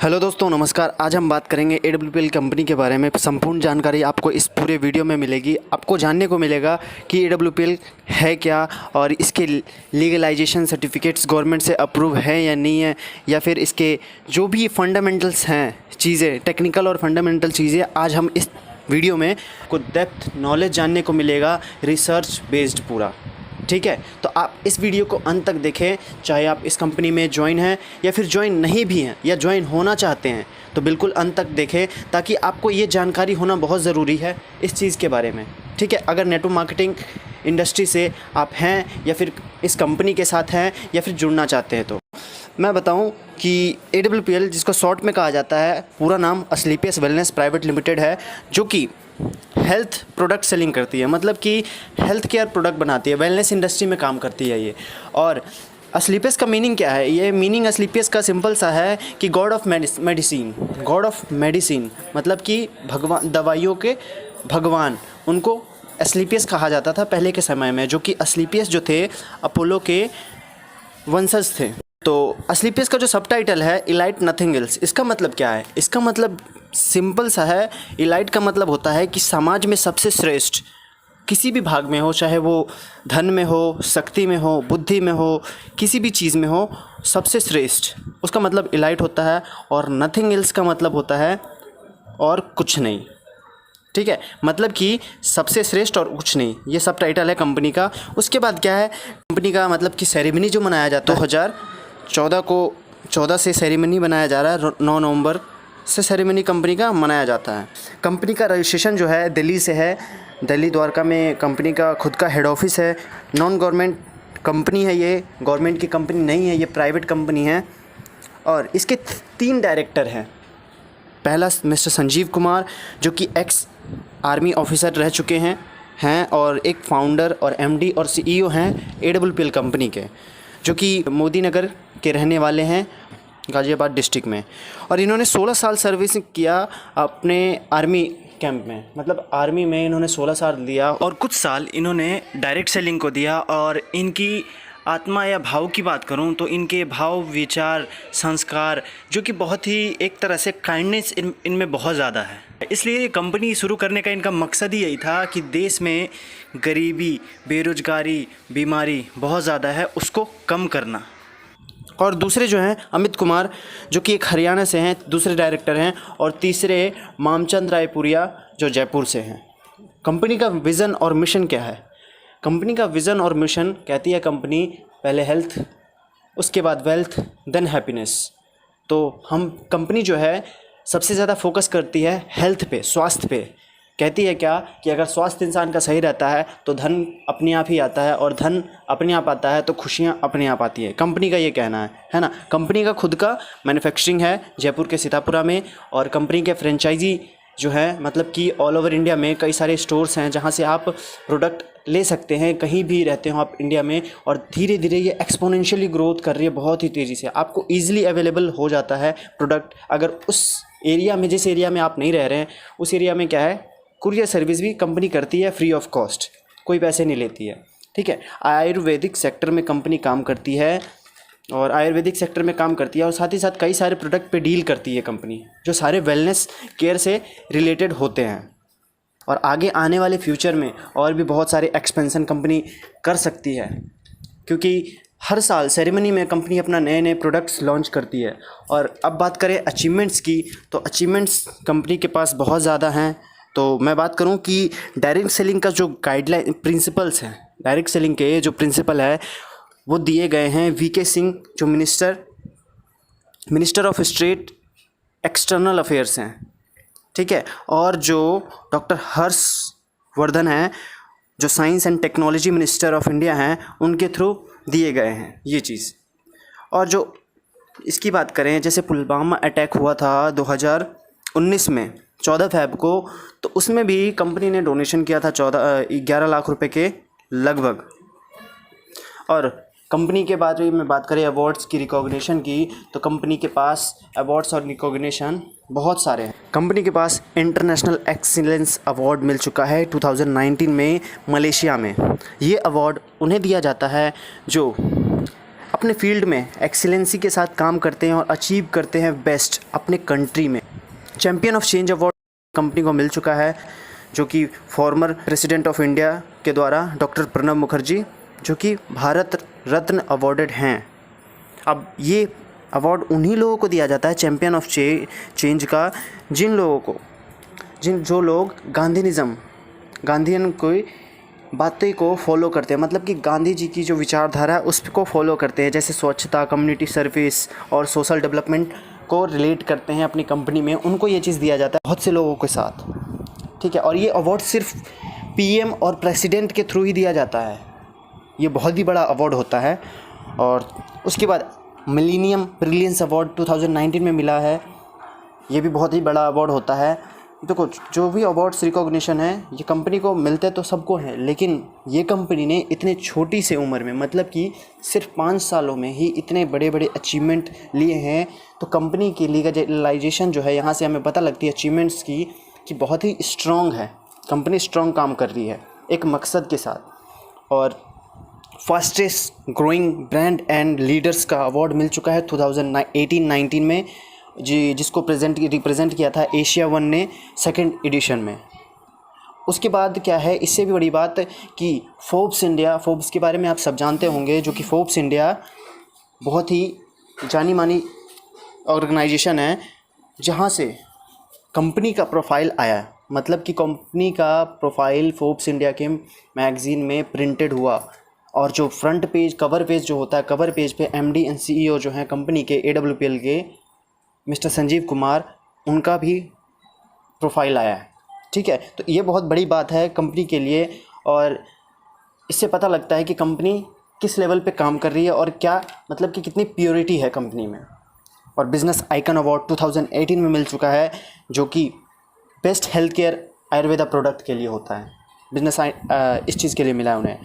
Hello दोस्तों, नमस्कार। आज हम बात करेंगे AWPL कंपनी के बारे में। संपूर्ण जानकारी आपको इस पूरे वीडियो में मिलेगी। आपको जानने को मिलेगा कि AWPL है क्या और इसके लीगलाइजेशन सर्टिफिकेट्स गवर्नमेंट से अप्रूव है या नहीं है, या फिर इसके जो भी फंडामेंटल्स हैं चीज़ें, टेक्निकल और फंडामेंटल चीज़ें, आज हम इस वीडियो में को डेप्थ नॉलेज जानने को मिलेगा, रिसर्च बेस्ड पूरा। ठीक है, तो आप इस वीडियो को अंत तक देखें। चाहे आप इस कंपनी में ज्वाइन हैं या फिर ज्वाइन नहीं भी हैं या ज्वाइन होना चाहते हैं, तो बिल्कुल अंत तक देखें, ताकि आपको ये जानकारी होना बहुत ज़रूरी है इस चीज़ के बारे में। ठीक है, अगर नेटवर्क मार्केटिंग इंडस्ट्री से आप हैं या फिर इस कंपनी के साथ हैं या फिर जुड़ना चाहते हैं, तो मैं बताऊं कि AWPL, जिसको शॉर्ट में कहा जाता है, पूरा नाम असलीपियस वेलनेस प्राइवेट लिमिटेड है, जो कि हेल्थ प्रोडक्ट सेलिंग करती है। मतलब कि हेल्थ केयर प्रोडक्ट बनाती है, वेलनेस इंडस्ट्री में काम करती है ये। और असलीपियस का मीनिंग क्या है? ये मीनिंग असलीपियस का सिंपल सा है कि God of medicine. God of medicine मतलब कि भगवान, दवाइयों के भगवान, उनको असलीपियस कहा जाता था पहले के समय में, जो कि असलीपियस जो थे अपोलो के वंशज थे। तो असलीपियस का जो सबटाइटल है, इलाइट नथिंग एल्स, इसका मतलब क्या है? इसका मतलब सिंपल सा है। इलाइट का मतलब होता है कि समाज में सबसे श्रेष्ठ, किसी भी भाग में हो, चाहे वो धन में हो, शक्ति में हो, बुद्धि में हो, किसी भी चीज़ में हो, सबसे श्रेष्ठ, उसका मतलब इलाइट होता है। और नथिंग एल्स का मतलब होता है और कुछ नहीं। ठीक है, मतलब कि सबसे श्रेष्ठ और कुछ नहीं, ये सब टाइटल है कंपनी का। उसके बाद क्या है कंपनी का? मतलब कि सेरेमनी जो मनाया जाता है 2014 से सेरेमनी बनाया जा रहा है। 9 नवंबर से सेरेमनी कंपनी का मनाया जाता है। कंपनी का रजिस्ट्रेशन जो है दिल्ली से है। दिल्ली द्वारका में कंपनी का खुद का हेड ऑफिस है। नॉन गवर्नमेंट कंपनी है ये, गवर्नमेंट की कंपनी नहीं है, ये प्राइवेट कंपनी है। और इसके 3 डायरेक्टर हैं। पहला मिस्टर संजीव कुमार, जो कि एक्स आर्मी ऑफिसर रह चुके हैं और एक फाउंडर और MD और CEO हैं AWPL कंपनी के, जो कि मोदी नगर के रहने वाले हैं, गाज़ियाबाद डिस्ट्रिक्ट में। और इन्होंने 16 साल सर्विस किया अपने आर्मी कैंप में, मतलब आर्मी में इन्होंने 16 साल दिया और कुछ साल इन्होंने डायरेक्ट सेलिंग को दिया। और इनकी आत्मा या भाव की बात करूं तो इनके भाव, विचार, संस्कार, जो कि बहुत ही एक तरह से काइंडनेस इनमें बहुत ज़्यादा है। इसलिए कंपनी शुरू करने का इनका मकसद ही यही था कि देश में गरीबी, बेरोजगारी, बीमारी बहुत ज़्यादा है, उसको कम करना। और दूसरे जो हैं अमित कुमार, जो कि एक हरियाणा से हैं, दूसरे डायरेक्टर हैं। और तीसरे मामचंद रायपुरिया, जो जयपुर से हैं। कंपनी का विज़न और मिशन क्या है? कंपनी का विज़न और मिशन कहती है कंपनी, पहले हेल्थ, उसके बाद वेल्थ, देन हैप्पीनेस। तो हम कंपनी जो है सबसे ज़्यादा फोकस करती है हेल्थ पे, स्वास्थ्य पे। कहती है क्या कि अगर स्वास्थ्य इंसान का सही रहता है तो धन अपने आप ही आता है, और धन अपने आप आता है तो खुशियाँ अपने आप आती है। कंपनी का ये कहना है ना। कंपनी का खुद का मैन्युफैक्चरिंग है जयपुर के सीतापुरा में। और कंपनी के फ्रेंचाइजी जो है, मतलब कि ऑल ओवर इंडिया में कई सारे स्टोर्स हैं जहाँ से आप प्रोडक्ट ले सकते हैं, कहीं भी रहते हो आप इंडिया में। और धीरे धीरे ये एक्सपोनेंशियली ग्रोथ कर रही है, बहुत ही तेज़ी से। आपको ईजिली अवेलेबल हो जाता है प्रोडक्ट। अगर उस एरिया में, जिस एरिया में आप नहीं रह रहे हैं, उस एरिया में क्या है, कुरियर सर्विस भी कंपनी करती है फ्री ऑफ कॉस्ट, कोई पैसे नहीं लेती है। ठीक है, आयुर्वेदिक सेक्टर में कंपनी काम करती है, और आयुर्वेदिक सेक्टर में काम करती है, और साथ ही साथ कई सारे प्रोडक्ट पे डील करती है कंपनी, जो सारे वेलनेस केयर से रिलेटेड होते हैं। और आगे आने वाले फ्यूचर में और भी बहुत सारे एक्सपेंशन कंपनी कर सकती है, क्योंकि हर साल सेरेमनी में कंपनी अपना नए नए प्रोडक्ट्स लॉन्च करती है। और अब बात करें अचीवमेंट्स की, तो अचीवमेंट्स कंपनी के पास बहुत ज़्यादा हैं। तो मैं बात करूं कि डायरेक्ट सेलिंग का जो गाइडलाइन प्रिंसिपल्स हैं, डायरेक्ट सेलिंग के जो प्रिंसिपल है वो दिए गए हैं VK सिंह, जो minister of state external affairs हैं। ठीक है, और जो डॉक्टर हर्षवर्धन हैं, जो science and technology minister of India हैं, उनके थ्रू दिए गए हैं ये चीज़। और जो इसकी बात करें, जैसे पुलवामा अटैक हुआ था 2019 में 14 फ़रवरी को, तो उसमें भी कंपनी ने डोनेशन किया था 11 लाख रुपए के लगभग। और कंपनी के बाद में बात करें अवार्ड्स की, रिकॉग्निशन की, तो कंपनी के पास अवार्ड्स और रिकॉग्निशन बहुत सारे हैं। कंपनी के पास इंटरनेशनल एक्सीलेंस अवार्ड मिल चुका है 2019 में मलेशिया में। ये अवार्ड उन्हें दिया जाता है जो अपने फील्ड में एक्सीलेंसी के साथ काम करते हैं और अचीव करते हैं बेस्ट अपने कंट्री में। Champion of change award company को मिल चुका है, जो कि फॉर्मर प्रेसिडेंट ऑफ इंडिया के द्वारा डॉक्टर प्रणब मुखर्जी, जो कि भारत रत्न अवॉर्डेड हैं। अब ये अवार्ड उन्हीं लोगों को दिया जाता है चैम्पियन ऑफ चेंज का, जो लोग गांधीयन कोई बातें को फॉलो करते हैं, मतलब कि गांधी जी की जो विचारधारा है उसको फॉलो करते हैं, जैसे स्वच्छता, कम्युनिटी सर्विस और सोशल डेवलपमेंट को रिलेट करते हैं अपनी कंपनी में, उनको ये चीज़ दिया जाता है बहुत से लोगों के साथ, ठीक है। और ये अवार्ड सिर्फ पीएम और प्रेसिडेंट के थ्रू ही दिया जाता है, ये बहुत ही बड़ा अवार्ड होता है। और उसके बाद मिलेनियम ब्रिलियंस अवार्ड 2019 में मिला है, ये भी बहुत ही बड़ा अवार्ड होता है। देखो, जो भी अवार्ड्स रिकॉग्निशन है ये कंपनी को मिलते तो सबको हैं, लेकिन ये कंपनी ने इतने छोटी से उम्र में, मतलब कि सिर्फ 5 सालों में ही इतने बड़े बड़े अचीवमेंट लिए हैं। तो कंपनी की लीगलाइजेशन जो है, यहाँ से हमें पता लगती है अचीवमेंट्स की कि बहुत ही स्ट्रॉन्ग है, कंपनी स्ट्रॉन्ग काम कर रही है एक मकसद के साथ। और fastest growing brand and leaders का अवार्ड मिल चुका है 2018-19 में, जिसको रिप्रेजेंट किया था एशिया वन ने 2nd एडिशन में। उसके बाद क्या है, इससे भी बड़ी बात कि फोर्ब्स के बारे में आप सब जानते होंगे, जो कि फोर्ब्स इंडिया बहुत ही जानी मानी ऑर्गेनाइजेशन है, जहाँ से कंपनी का प्रोफाइल आया, मतलब कि कंपनी का प्रोफाइल फोर्ब्स इंडिया के मैगज़ीन में प्रिंटेड हुआ। और जो फ्रंट पेज, कवर पेज जो होता है, कवर पेज पे एमडी एंड सीईओ जो हैं कंपनी के, AWPL के मिस्टर संजीव कुमार, उनका भी प्रोफाइल आया है, ठीक है। तो ये बहुत बड़ी बात है कंपनी के लिए, और इससे पता लगता है कि कंपनी किस लेवल पे काम कर रही है और क्या, मतलब कि कितनी प्योरिटी है कंपनी में। और बिज़नेस आइकन अवार्ड 2018 में मिल चुका है, जो कि best health care Ayurveda product के लिए होता है, इस चीज़ के लिए मिला है उन्हें।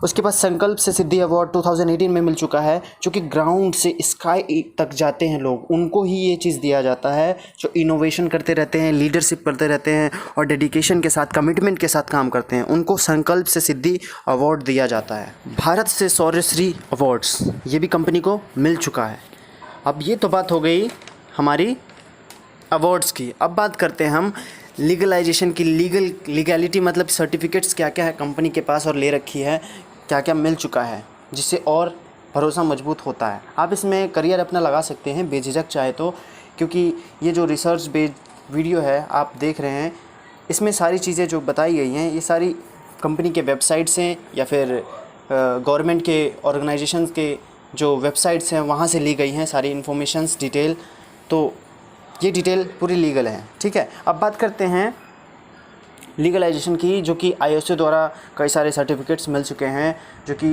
उसके बाद संकल्प से सिद्धि अवार्ड 2018 में मिल चुका है, जो कि ग्राउंड से स्काई तक जाते हैं लोग, उनको ही ये चीज़ दिया जाता है, जो इनोवेशन करते रहते हैं, लीडरशिप करते रहते हैं और डेडिकेशन के साथ, कमिटमेंट के साथ काम करते हैं, उनको संकल्प से सिद्धि अवार्ड दिया जाता है। भारत से शौर्यश्री अवार्ड्स, ये भी कंपनी को मिल चुका है। अब ये तो बात हो गई हमारी अवार्ड्स की। अब बात करते हैं हम लीगलाइजेशन की। लीगैलिटी मतलब सर्टिफिकेट्स क्या क्या है कंपनी के पास और ले रखी है, क्या क्या मिल चुका है, जिससे और भरोसा मजबूत होता है। आप इसमें करियर अपना लगा सकते हैं बेझिझक चाहे तो, क्योंकि ये जो रिसर्च बेस्ड वीडियो है आप देख रहे हैं, इसमें सारी चीज़ें जो बताई गई हैं ये सारी कंपनी के वेबसाइट्स हैं या फिर गवर्नमेंट के ऑर्गेनाइजेशंस के जो वेबसाइट्स हैं वहाँ से ली गई हैं सारी इन्फॉर्मेशंस डिटेल। तो ये डिटेल पूरी लीगल है, ठीक है। अब बात करते हैं लीगलाइजेशन की, जो कि IOC द्वारा कई सारे सर्टिफिकेट्स मिल चुके हैं, जो कि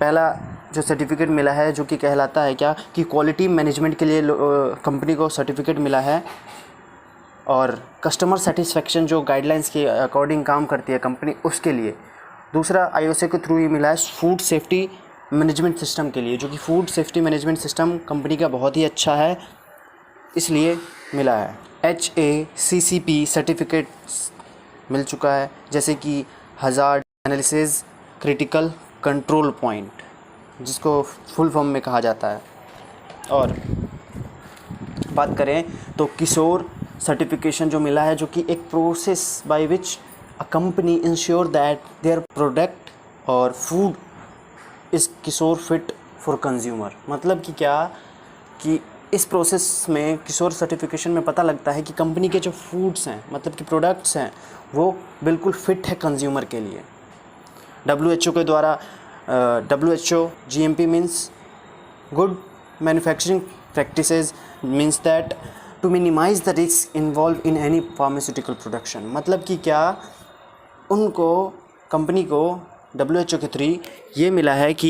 पहला जो सर्टिफिकेट मिला है जो कि कहलाता है क्या कि क्वालिटी मैनेजमेंट के लिए कंपनी को सर्टिफिकेट मिला है, और कस्टमर सेटिस्फेक्शन जो गाइडलाइंस के अकॉर्डिंग काम करती है कंपनी, उसके लिए। दूसरा IOC के थ्रू ही मिला है फूड सेफ्टी मैनेजमेंट सिस्टम के लिए, जो कि food safety management system company का बहुत ही अच्छा है, इसलिए मिला है। HACCP सर्टिफिकेट मिल चुका है, जैसे कि hazard analysis critical control point, जिसको फुल फॉर्म में कहा जाता है। और बात करें तो किशोर सर्टिफिकेशन जो मिला है, जो कि एक process by which a company ensure that their product और food is kosher fit for consumer. मतलब कि क्या कि इस प्रोसेस में किशोर सर्टिफिकेशन में पता लगता है कि कंपनी के जो फूड्स हैं, मतलब कि प्रोडक्ट्स हैं, वो बिल्कुल फ़िट है कंज्यूमर के लिए। WHO के द्वारा WHO GMP means good manufacturing practices, means that to minimise the risk involve in any pharmaceutical production. मतलब कि क्या उनको, कंपनी को WHO के थ्रू ये मिला है कि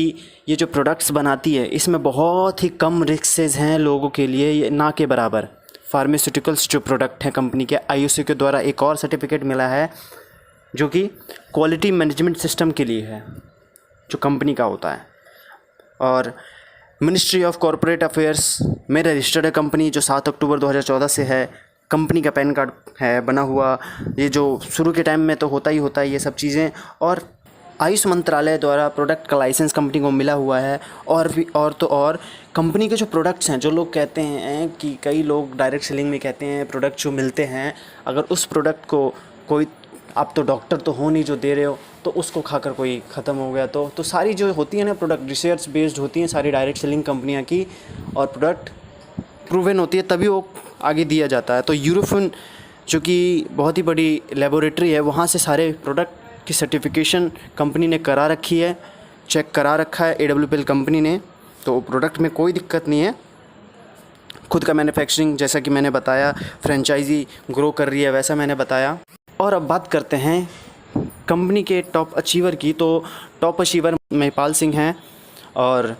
ये जो प्रोडक्ट्स बनाती है इसमें बहुत ही कम रिस्क हैं लोगों के लिए, ना के बराबर। फार्मास्यूटिकल्स जो प्रोडक्ट हैं कंपनी के, IOC के द्वारा एक और सर्टिफिकेट मिला है जो कि क्वालिटी मैनेजमेंट सिस्टम के लिए है, जो कंपनी का होता है। और मिनिस्ट्री ऑफ कॉरपोरेट अफेयर्स में रजिस्टर्ड है कंपनी, जो 7 अक्टूबर 2014 से है। कंपनी का पैन कार्ड है बना हुआ, ये जो शुरू के टाइम में तो होता ही होता है ये सब चीज़ें। और आयुष मंत्रालय द्वारा प्रोडक्ट का लाइसेंस कंपनी को मिला हुआ है। और भी और कंपनी के जो प्रोडक्ट्स हैं, जो लोग कहते हैं कि कई लोग डायरेक्ट सेलिंग में कहते हैं प्रोडक्ट जो मिलते हैं, अगर उस प्रोडक्ट को कोई, आप तो डॉक्टर तो हो नहीं जो दे रहे हो, तो उसको खाकर कोई ख़त्म हो गया तो सारी जो होती है ना प्रोडक्ट रिसर्च बेस्ड होती हैं सारी डायरेक्ट सेलिंग कंपनियां की, और प्रोडक्ट प्रूवन होती है तभी वो आगे दिया जाता है। तो यूरोफिन जो कि बहुत ही बड़ी लेबोरेटरी है, वहाँ से सारे प्रोडक्ट की सर्टिफिकेशन कंपनी ने करा रखी है, चेक करा रखा है AWPL कंपनी ने, तो प्रोडक्ट में कोई दिक्कत नहीं है। खुद का मैन्युफैक्चरिंग जैसा कि मैंने बताया, फ्रेंचाइजी ग्रो कर रही है वैसा मैंने बताया। और अब बात करते हैं कंपनी के टॉप अचीवर की। तो टॉप अचीवर महिपाल सिंह हैं और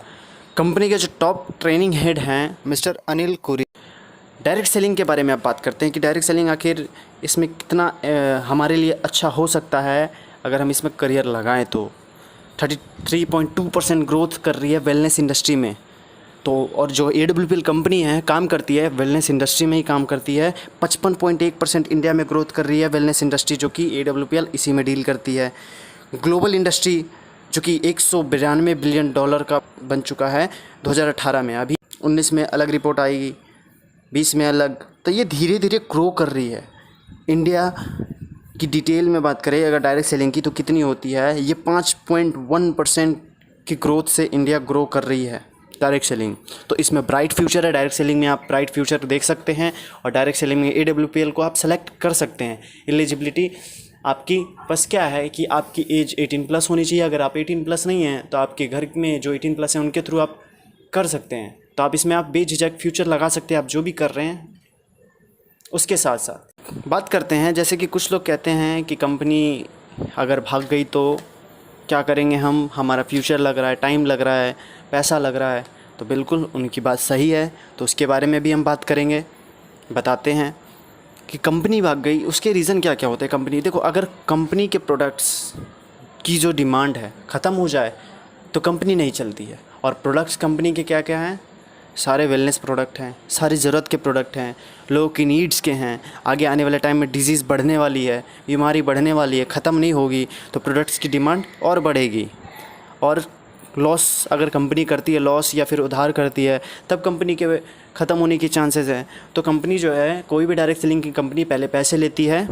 कंपनी के जो टॉप ट्रेनिंग हेड हैं मिस्टर अनिल कुरी। डायरेक्ट सेलिंग के बारे में अब बात करते हैं कि डायरेक्ट सेलिंग आखिर इसमें कितना हमारे लिए अच्छा हो सकता है अगर हम इसमें करियर लगाएं। तो 33.2% ग्रोथ कर रही है वेलनेस इंडस्ट्री में। तो और जो AWPL कंपनी है काम करती है वेलनेस इंडस्ट्री में ही काम करती है। 55.1% इंडिया में ग्रोथ कर रही है वेलनेस इंडस्ट्री, जो कि AWPL इसी में डील करती है। ग्लोबल इंडस्ट्री जो कि $192 बिलियन का बन चुका है 2018 में, अभी 19 में अलग रिपोर्ट आएगी, 20 में अलग। तो ये धीरे धीरे ग्रो कर रही है। इंडिया की डिटेल में बात करें अगर डायरेक्ट सेलिंग की तो कितनी होती है, ये 5.1% की ग्रोथ से इंडिया ग्रो कर रही है डायरेक्ट सेलिंग। तो इसमें ब्राइट फ्यूचर है। डायरेक्ट सेलिंग में आप ब्राइट फ्यूचर देख सकते हैं और डायरेक्ट सेलिंग में AWPL को आप सेलेक्ट कर सकते हैं। एलिजिबिलिटी आपकी बस क्या है कि आपकी एज 18+ होनी चाहिए। अगर आप 18+ नहीं हैं तो आपके घर में जो 18+ हैं उनके थ्रू आप कर सकते हैं। तो आप इसमें आप बेझिझक फ्यूचर लगा सकते हैं आप जो भी कर रहे हैं। उसके साथ साथ बात करते हैं, जैसे कि कुछ लोग कहते हैं कि कंपनी अगर भाग गई तो क्या करेंगे हम, हमारा फ्यूचर लग रहा है, टाइम लग रहा है, पैसा लग रहा है। तो बिल्कुल उनकी बात सही है, तो उसके बारे में भी हम बात करेंगे, बताते हैं कि कंपनी भाग गई उसके रीज़न क्या क्या होते हैं। कंपनी देखो, अगर कंपनी के प्रोडक्ट्स की जो डिमांड है ख़त्म हो जाए तो कंपनी नहीं चलती है। और प्रोडक्ट्स कंपनी के क्या क्या हैं, सारे वेलनेस प्रोडक्ट हैं, सारी ज़रूरत के प्रोडक्ट हैं, लोगों की नीड्स के हैं। आगे आने वाले टाइम में डिजीज़ बढ़ने वाली है, बीमारी बढ़ने वाली है, ख़त्म नहीं होगी, तो प्रोडक्ट्स की डिमांड और बढ़ेगी। और लॉस अगर कंपनी करती है, लॉस या फिर उधार करती है, तब कंपनी के ख़त्म होने की चांसेस हैं। तो कंपनी जो है, कोई भी डायरेक्ट सेलिंग की कंपनी पहले पैसे लेती है,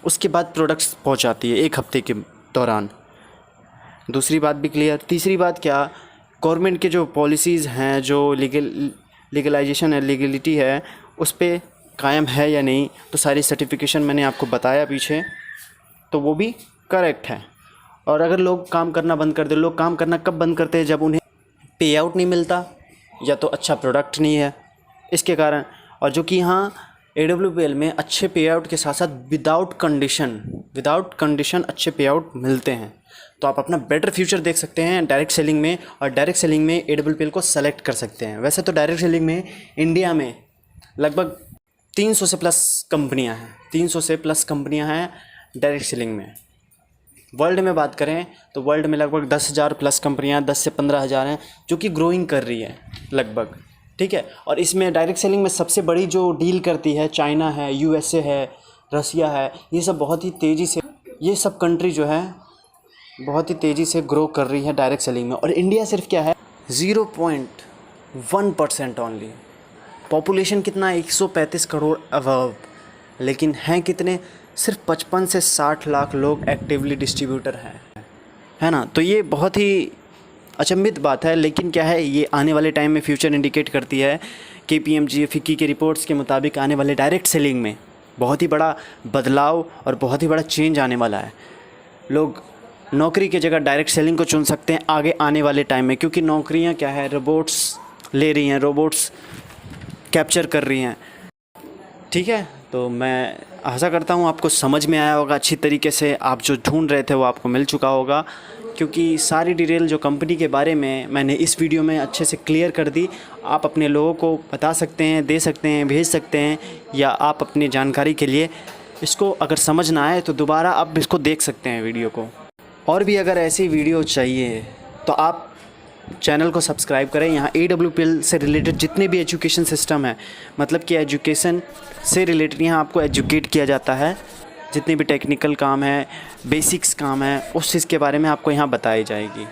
उसके बाद प्रोडक्ट्स पहुंचाती है 1 हफ्ते के दौरान। दूसरी बात भी क्लियर। तीसरी बात क्या, गवर्नमेंट के जो पॉलिसीज़ हैं, जो लीगलाइजेशन है, लीगलिटी है, उस पर कायम है या नहीं। तो सारी सर्टिफिकेशन मैंने आपको बताया पीछे, तो वो भी करेक्ट है। और अगर लोग काम करना बंद कर दे, लोग काम करना कब बंद करते हैं, जब उन्हें पे आउट नहीं मिलता या तो अच्छा प्रोडक्ट नहीं है, इसके कारण। और जो कि यहाँ AWPL में अच्छे पे आउट के साथ साथ विदाउट कंडीशन अच्छे पे आउट मिलते हैं। तो आप अपना बेटर फ्यूचर देख सकते हैं डायरेक्ट सेलिंग में, और डायरेक्ट सेलिंग में AWPL को सेलेक्ट कर सकते हैं। वैसे तो डायरेक्ट सेलिंग में इंडिया में लगभग 300 से प्लस कंपनियां हैं, 300 से प्लस कंपनियां हैं डायरेक्ट सेलिंग में। वर्ल्ड में बात करें तो वर्ल्ड में लगभग 10,000 प्लस कंपनियां, 10 से 15,000 हैं, जो कि ग्रोइंग कर रही है लगभग, ठीक है। और इसमें डायरेक्ट सेलिंग में सबसे बड़ी जो डील करती है चाइना है, USA है, रसिया है, ये सब बहुत ही तेज़ी से, ये सब कंट्री जो है बहुत ही तेज़ी से ग्रो कर रही है डायरेक्ट सेलिंग में। और इंडिया सिर्फ क्या है, 0.1% ओनली। पॉपुलेशन कितना, 135 करोड़ अबव, लेकिन हैं कितने, सिर्फ 55 से 60 लाख लोग एक्टिवली डिस्ट्रीब्यूटर हैं, है ना। तो ये बहुत ही अचंभित बात है, लेकिन क्या है, ये आने वाले टाइम में फ्यूचर इंडिकेट करती है। KPMG फिक्की के रिपोर्ट्स के मुताबिक आने वाले डायरेक्ट सेलिंग में बहुत ही बड़ा बदलाव और बहुत ही बड़ा चेंज आने वाला है। लोग नौकरी की जगह डायरेक्ट सेलिंग को चुन सकते हैं आगे आने वाले टाइम में, क्योंकि नौकरियां क्या है, रोबोट्स ले रही हैं, रोबोट्स कैप्चर कर रही हैं, ठीक है। तो मैं आशा करता हूँ आपको समझ में आया होगा अच्छी तरीके से, आप जो ढूंढ रहे थे वो आपको मिल चुका होगा, क्योंकि सारी डिटेल जो कंपनी के बारे में मैंने इस वीडियो में अच्छे से क्लियर कर दी। आप अपने लोगों को बता सकते हैं, दे सकते हैं, भेज सकते हैं, या आप अपनी जानकारी के लिए इसको अगर समझ ना आए तो दोबारा आप इसको देख सकते हैं वीडियो को। और भी अगर ऐसी वीडियो चाहिए तो आप चैनल को सब्सक्राइब करें। यहाँ AWPL से रिलेटेड जितने भी एजुकेशन सिस्टम है, मतलब कि एजुकेशन से रिलेटेड यहाँ आपको एजुकेट किया जाता है जितनी भी टेक्निकल काम है, बेसिक्स काम है, उस चीज़ के बारे में आपको यहाँ बताई जाएगी।